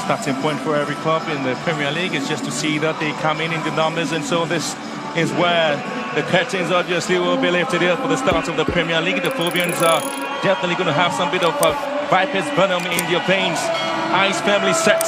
starting point for every club in the Premier League is just to see that they come in the numbers, and so this is where the curtains obviously will be lifted here for the start of the Premier League. The Phobians are definitely going to have some bit of Viper's venom in their veins. Eyes firmly set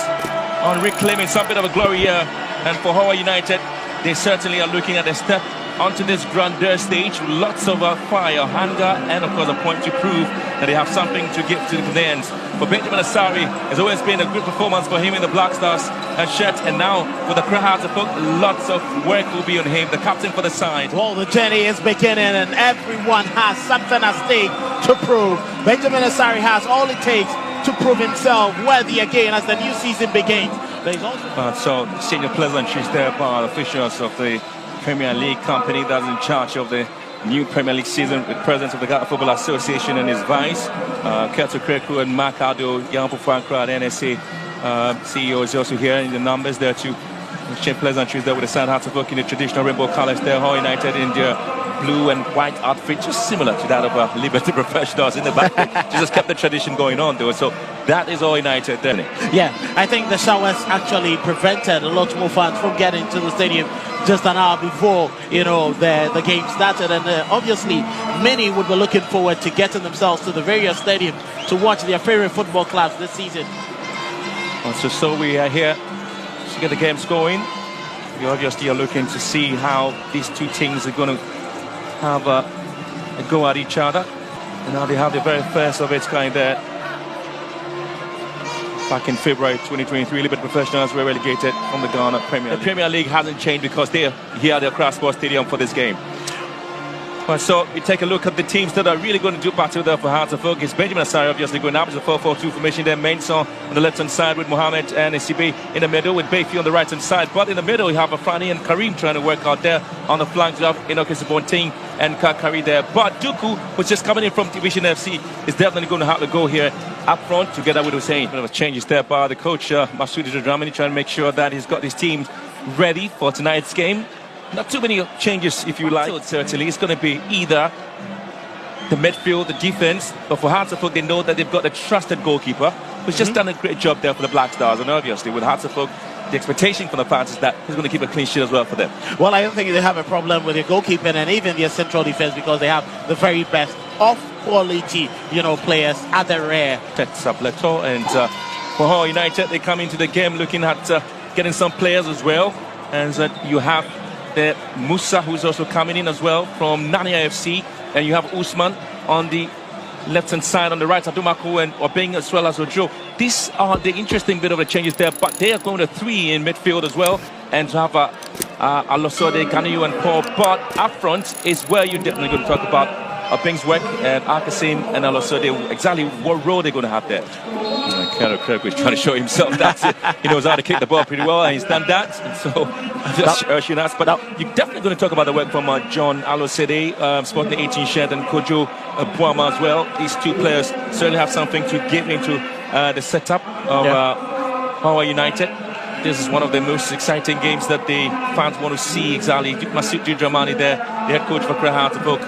on reclaiming some bit of a glory here, and for Hohoe United, they certainly are looking at a step onto this grandeur stage. Lots of fire, hunger, and of course a point to prove that they have something to give to the Ghanaians. For Benjamin Asari, it's always been a good performance for him in the Black Stars shirt, and now with the Accra Hearts of Oak, lots of work will be on him, the captain for the side. Well, the journey is beginning and everyone has something at stake to prove. Benjamin Asari has all it takes to prove himself worthy again as the new season begins. So senior pleasantries there by officials of the Premier League company that's in charge of the new Premier League season, with president of the Ghana Football Association and his vice, Keto Kreku and Mark Aldo, Yampo Frankra, the NSA CEO is also here in the numbers there too. Exchange pleasantries there with the Sand Hearts of Oak in the traditional rainbow colours there. Hohoe United in their blue and white outfit, just similar to that of Liberty Professionals in the back. Just kept the tradition going on though. So that is Hohoe United then. Yeah, I think the showers actually prevented a lot more fans from getting to the stadium just an hour before, you know, the game started, and obviously many would be looking forward to getting themselves to the various stadiums to watch their favorite football clubs this season. So we are here to get the games going. We obviously are looking to see how these two teams are going to have a go at each other, and now they have the very first of its kind there. Back in February 2023, Liberty Professionals were relegated from the Ghana Premier League. The Premier League hasn't changed because they're here at the Accra Sports Stadium for this game. So we take a look at the teams that are really going to do battle there for Hearts of Oak. It's Benjamin Asari obviously going up. It's a 4-4-2 formation there. Mensah on the left-hand side with Mohamed and Esibe in the middle, with Bayfi on the right-hand side. But in the middle, you have Afrani and Karim trying to work out there. On the flanks, you have Enoke Sibonting and Kakari there. But Duku, who's just coming in from Division FC, is definitely going to have to go here up front together with Hussein. A bit of a changes there by the coach, Masudi Dramani, trying to make sure that he's got his team ready for tonight's game. Not too many changes, if you like. So certainly it's going to be either the midfield, the defense, but for Hearts of Oak, they know that they've got a trusted goalkeeper who's just done a great job there for the Black Stars. And obviously with Hearts of Oak, the expectation from the fans is that he's going to keep a clean sheet as well for them. Well, I don't think they have a problem with their goalkeeping and even their central defense, because they have the very best of quality, you know, players at the rear. Sableto, and for Hohoe United, they come into the game looking at getting some players as well, and you have the Musa, who's also coming in as well from Nania FC, and you have Usman on the left-hand side. On the right, Adumako and Obeng as well as Ojo. These are the interesting bit of the changes there, but they are going to 3 in midfield as well, and to have Alosode, Ganiyu and Paul. But up front is where you're definitely going to talk about Obeng's work, and Akasim and Alosode, exactly what role they're going to have there. Keto Kreku is trying to show himself that he knows how to kick the ball pretty well, and he's done that. And so just urging us. But you're definitely going to talk about the work from John Alosede, sporting the 18 shirt, and Kojo Puama as well. These two players certainly have something to give into the setup of Hohoe United. This is one of the most exciting games that the fans want to see. Exactly. Masud Dramani there, the head coach for Accra Hearts of Oak,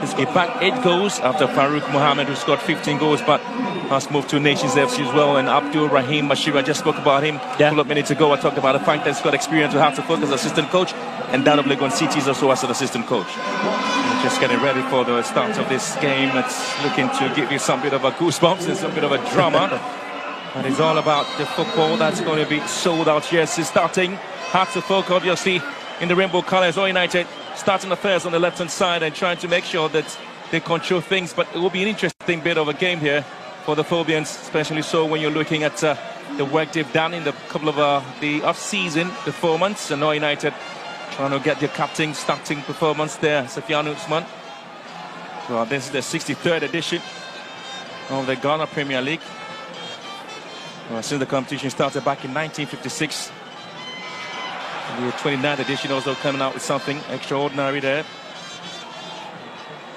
is back 8 goals after Farouk Mohammed, who scored 15 goals, but has moved to Nations FC as well. And Abdul Rahim Mashira, I just spoke about him a couple of minutes ago. I talked about the fact that he's got experience with Hearts of Oak as assistant coach, and Dan of Legon Cities also as an assistant coach. And just getting ready for the start of this game. It's looking to give you some bit of a goosebumps and some bit of a drama. And it's all about the football that's going to be sold out. Yes, it's starting. Hearts of Oak, obviously, in the rainbow colours. Hohoe United starting affairs on the left-hand side and trying to make sure that they control things. But it will be an interesting bit of a game here for the Phobians, especially so when you're looking at the work they've done in the couple of the off-season performance. And Hohoe United trying to get their captain starting performance there, Safian Usman. Well, this is the 63rd edition of the Ghana Premier League. Well, since the competition started back in 1956. The 29th edition also coming out with something extraordinary there.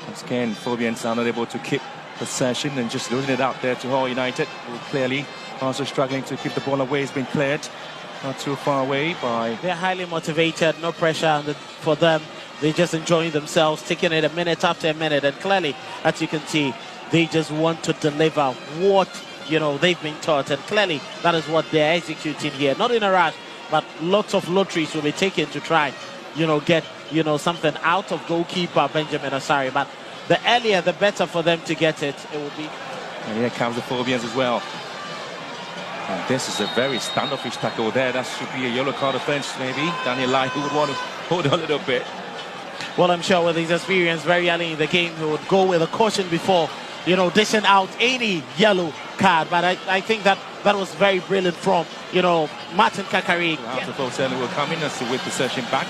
Once again, Phobians are not able to keep possession and just losing it out there to Hohoe United, who clearly also struggling to keep the ball away. It's been cleared not too far away by... They're highly motivated, no pressure for them. They're just enjoying themselves, taking it a minute after a minute. And clearly, as you can see, they just want to deliver what they've been taught, and clearly that is what they're executing here. Not in a rush, but lots of lotteries will be taken to try, get, something out of goalkeeper Benjamin Asari. But the earlier, the better for them to get it. It will be. And here comes the Phobians as well. And this is a very standoffish tackle there. That should be a yellow card offence, maybe. Daniel Lai, who would want to hold on a little bit. Well, I'm sure with his experience very early in the game, he would go with a caution before, dishing out any yellow card. But I think that was very brilliant from, Martin Kakari. After both certainly will come in as to with possession back.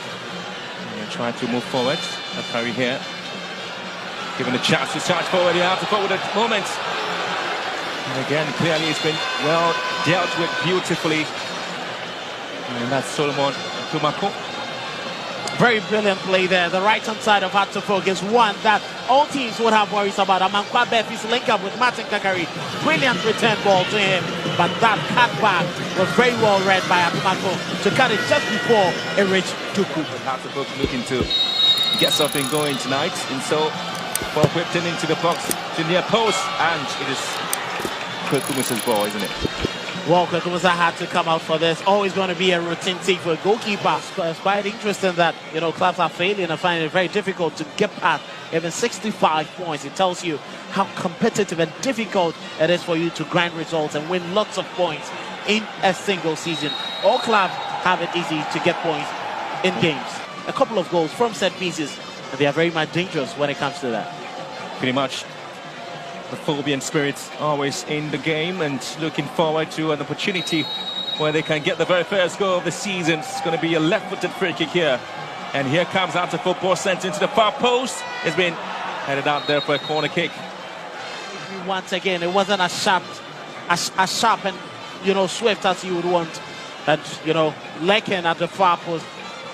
And trying to move forward. Kakari here. Given a chance to charge forward here after forward at the moment. And again, clearly it's been well dealt with beautifully. And that's Solomon Tumako. Very brilliant play there. The right-hand side of Hatterfolk is one that all teams would have worries about. Amankwa Befi's link up with Martin Kakari. Brilliant return ball to him. But that cutback was very well read by Atumako to cut it just before it reached Tuku. Hatterfolk looking to get something going tonight. And so, ball whipped in into the box to near post. And it is Kwekumus's ball, isn't it? Well, Kwekumusa had to come out for this. Always going to be a routine thing for a goalkeeper. It's quite interesting that, clubs are failing and finding it very difficult to get past even 65 points. It tells you how competitive and difficult it is for you to grind results and win lots of points in a single season. All clubs have it easy to get points in games. A couple of goals from set pieces, and they are very much dangerous when it comes to that. Pretty much. The Phobian spirits always in the game and looking forward to an opportunity where they can get the very first goal of the season. It's going to be a left-footed free kick here. And here comes out the football sent into the far post. It's been headed out there for a corner kick. Once again, it wasn't as sharp and, swift as you would want. And, Lekin at the far post,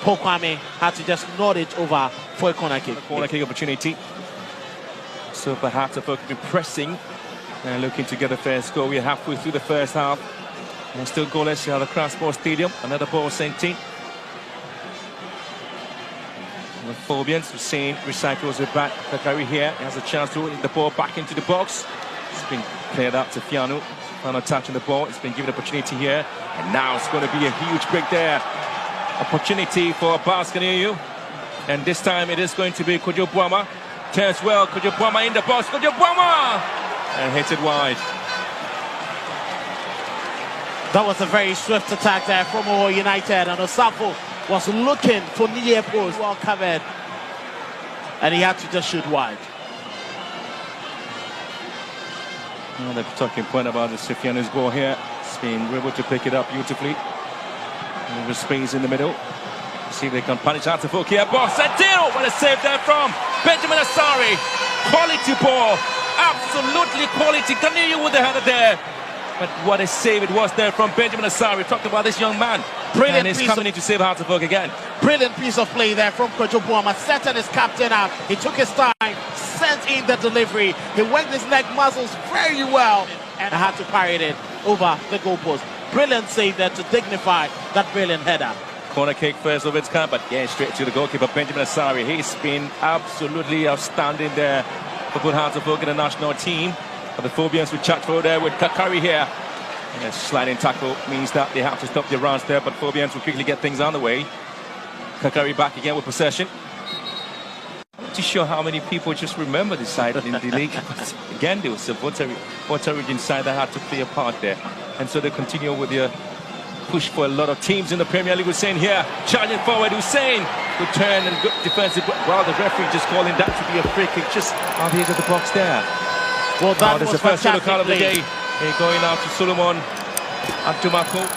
Pokwame had to just nod it over for a corner kick. Corner kick opportunity. So perhaps if we could be pressing and looking to get the first goal. We're halfway through the first half. And still goalless here at the Crossport Stadium. Another ball sent in. The Phobians, Hussein recycles it back. Kakari here has a chance to hit the ball back into the box. It's been cleared out to Fiano. Final touch on the ball. It's been given opportunity here. And now it's going to be a huge break there. Opportunity for Baskaneu. And this time it is going to be Kojo Buama. Turns well, Kojo Buama in the box. Kojo Buama! And hits it wide. That was a very swift attack there from Hohoe United. And Osafo was looking for near post. Well covered. And he had to just shoot wide. Well, the talking point about the Sifiano's ball here. It's been able to pick it up beautifully. And there's space in the middle. See if they can punish out to folk here. Ball set in. What a save there from Benjamin Asari. Quality ball. Absolutely quality. Continue with the header there. But what a save it was there from Benjamin Asari. We talked about this young man. Brilliant. And he's coming in to save Hartlepool again. Brilliant piece of play there from Kojo Buama. Setting his captain up. He took his time, sent in the delivery. He worked his neck muscles very well and had to parry it over the goalpost. Brilliant save there to dignify that brilliant header. Corner kick first of its kind, but yeah, straight to the goalkeeper, Benjamin Asari. He's been absolutely outstanding there for good Hartlepool in the national team. But the Phobians will charge forward there with Kakari here. And a sliding tackle means that they have to stop the runs there, but Phobians will quickly get things on the way. Kakari back again with possession. I'm not too sure how many people just remember this side in the league. But again, there was a Water Region side that had to play a part there. And so they continue with their push for a lot of teams in the Premier League. Hussein here, charging forward. Hussein, good turn and good defensive. Well, the referee just calling that to be a free kick just on the edge of the box there. Well, that was the first yellow card of the play. day. Going out to Solomon Atumako.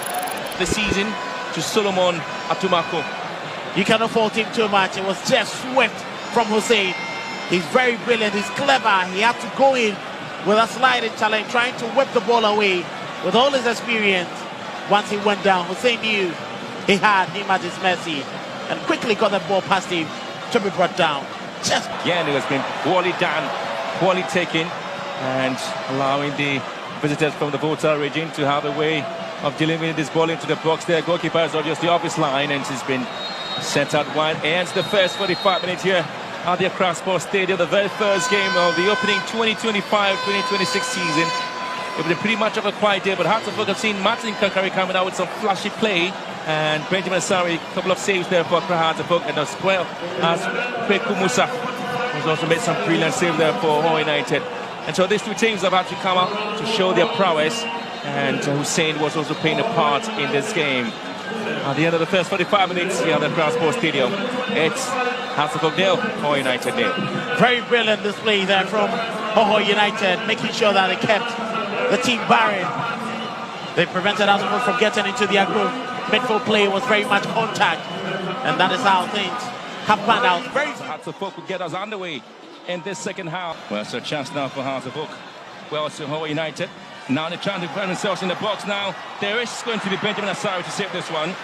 The season to Solomon Atumako. You cannot fault him too much. It was just swift from Hussein. He's very brilliant. He's clever. He had to go in with a sliding challenge, trying to whip the ball away. With all his experience, once he went down, Hussein knew he had him at his mercy and quickly got the ball past him to be brought down. Just again, it has been poorly done, poorly taken, and allowing the visitors from the Volta region to have a way of delivering this ball into the box there. Goalkeeper is obviously off his line and has been sent out wide. Ends the first 45 minutes here at the Crossport Stadium, the very first game of the opening 2025-2026 season. It was pretty much of a quiet day, but Hartlepool have seen Martin Kankari coming out with some flashy play, and Benjamin Asari, a couple of saves there for Hartlepool, and as well as Kweku Musa, who's also made some brilliant saves there for Hohoe United. And so these two teams have had to come out to show their prowess, and Hussein was also playing a part in this game. At the end of the first 45 minutes here at the Crown Sports Stadium, it's Hartlepool nil, Hohoe United nil. Very brilliant display there from Hohoe United, making sure that they kept the team barren. They prevented Hartlepool from getting into the group. Midfield play was very much contact, and that is how things have panned out. Hartlepool could get us underway in this second half. Well, it's a chance now for Hartlepool. Well, it's Hohoe United. Now they're trying to find themselves in the box now. There is going to be Benjamin Asari to save this one.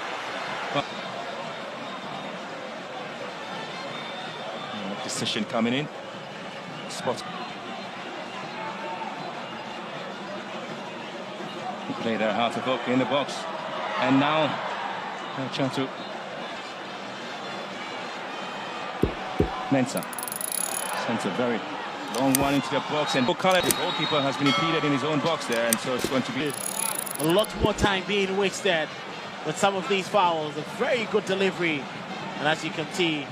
Decision coming in. Spot. Play there, Hartlepool in the box. And now, a chance to Mensah. Sends a very long one into the box, and the goalkeeper has been impeded in his own box there, and so it's going to be a lot more time being wasted with some of these fouls. A very good delivery, and as you can see,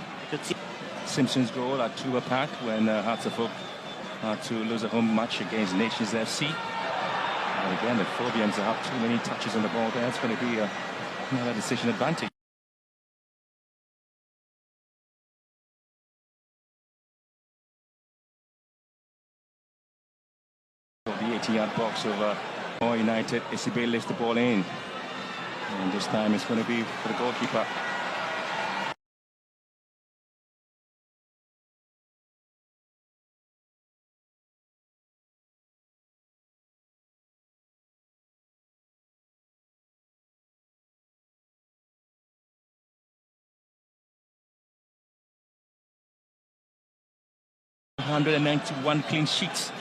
Simpson's goal at Tuba Park when Hartlepool had to lose a home match against Nations FC. And again, the Phobians have too many touches on the ball there. It's going to be another decision advantage. The 80-yard box of Hohoe United, Isibe lifts the ball in. And this time it's going to be for the goalkeeper. $191 clean sheets,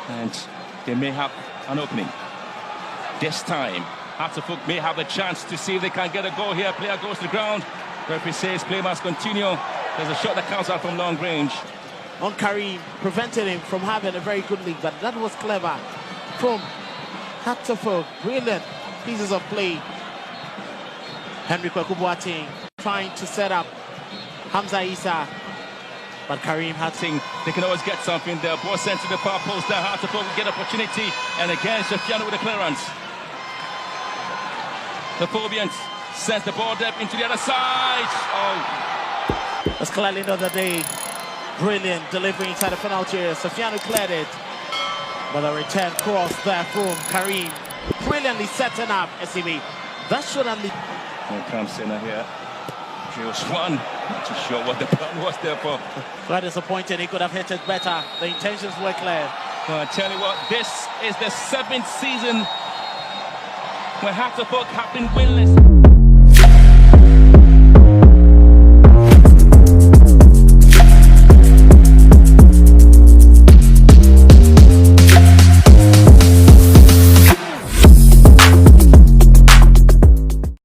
and they may have an opening. This time, Hartlepool may have a chance to see if they can get a goal here. Player goes to the ground. Referee says play must continue. There's a shot that comes out from long range. On Karim, prevented him from having a very good lead, but that was clever from Hartlepool. Brilliant pieces of play. Henry Kweku Boateng trying to set up Hamza Issa. But Karim had seen they can always get something there. Ball sent to the far post there. Hartlepool will get opportunity. And again, Sofiane with the clearance. The Phobians sends the ball deep into the other side. Oh. That's clearly another day. Brilliant delivery inside the penalty area. Sofiane cleared it. But a return cross there from Karim. Brilliantly setting up SCB. That shouldn't be. Here comes Senna here. Drills one. Not too sure what the plan was there for. Quite disappointed. He could have hit it better. The intentions were clear. Well, I tell you what, this is the 7th season where Hartlepool have been winless.